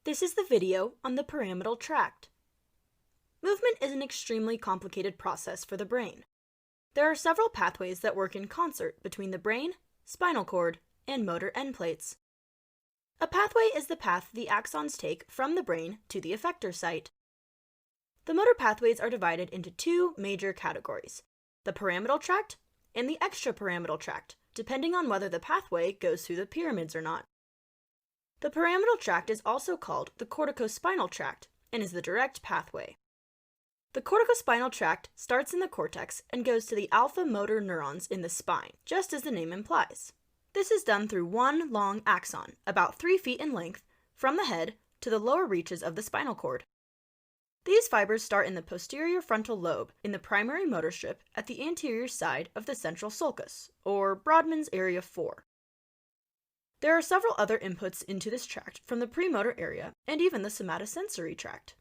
This is the video on the pyramidal tract. Movement is an extremely complicated process for the brain. There are several pathways that work in concert between the brain, spinal cord, and motor end plates. A pathway is the path the axons take from the brain to the effector site. The motor pathways are divided into two major categories, the pyramidal tract and the extrapyramidal tract, depending on whether the pathway goes through the pyramids or not. The pyramidal tract is also called the corticospinal tract and is the direct pathway. The corticospinal tract starts in the cortex and goes to the alpha motor neurons in the spine, just as the name implies. This is done through one long axon, about 3 feet in length, from the head to the lower reaches of the spinal cord. These fibers start in the posterior frontal lobe in the primary motor strip at the anterior side of the central sulcus, or Brodmann's area 4. There are several other inputs into this tract from the premotor area and even the somatosensory tract.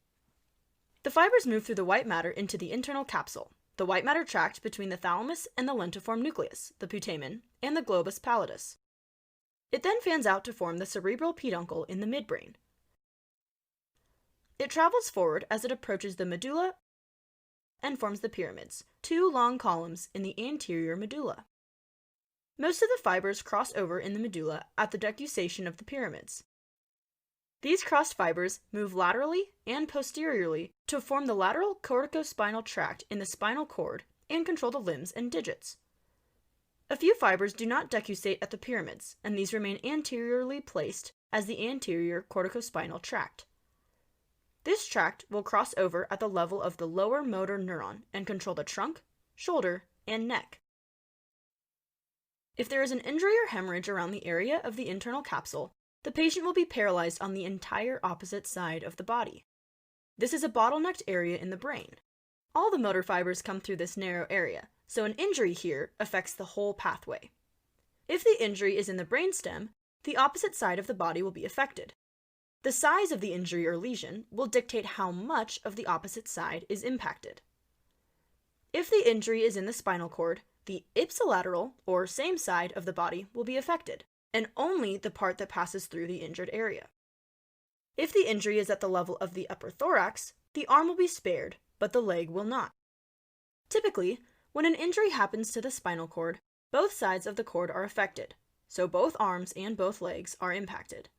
The fibers move through the white matter into the internal capsule, the white matter tract between the thalamus and the lentiform nucleus, the putamen, and the globus pallidus. It then fans out to form the cerebral peduncle in the midbrain. It travels forward as it approaches the medulla and forms the pyramids, 2 long columns in the anterior medulla. Most of the fibers cross over in the medulla at the decussation of the pyramids. These crossed fibers move laterally and posteriorly to form the lateral corticospinal tract in the spinal cord and control the limbs and digits. A few fibers do not decussate at the pyramids, and these remain anteriorly placed as the anterior corticospinal tract. This tract will cross over at the level of the lower motor neuron and control the trunk, shoulder, and neck. If there is an injury or hemorrhage around the area of the internal capsule, the patient will be paralyzed on the entire opposite side of the body. This is a bottlenecked area in the brain. All the motor fibers come through this narrow area, so an injury here affects the whole pathway. If the injury is in the brainstem, the opposite side of the body will be affected. The size of the injury or lesion will dictate how much of the opposite side is impacted. If the injury is in the spinal cord, the ipsilateral, or same side of the body, will be affected, and only the part that passes through the injured area. If the injury is at the level of the upper thorax, the arm will be spared, but the leg will not. Typically, when an injury happens to the spinal cord, both sides of the cord are affected, so both arms and both legs are impacted.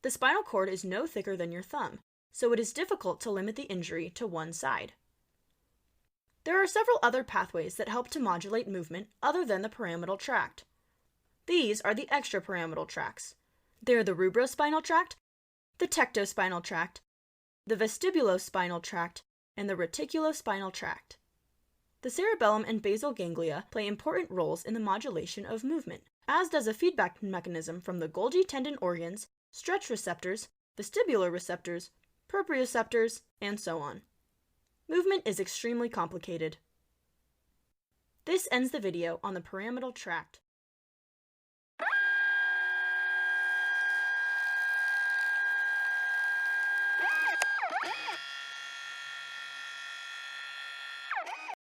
The spinal cord is no thicker than your thumb, so it is difficult to limit the injury to one side. There are several other pathways that help to modulate movement other than the pyramidal tract. These are the extrapyramidal tracts. They are the rubrospinal tract, the tectospinal tract, the vestibulospinal tract, and the reticulospinal tract. The cerebellum and basal ganglia play important roles in the modulation of movement, as does a feedback mechanism from the Golgi tendon organs, stretch receptors, vestibular receptors, proprioceptors, and so on. Movement is extremely complicated. This ends the video on the pyramidal tract.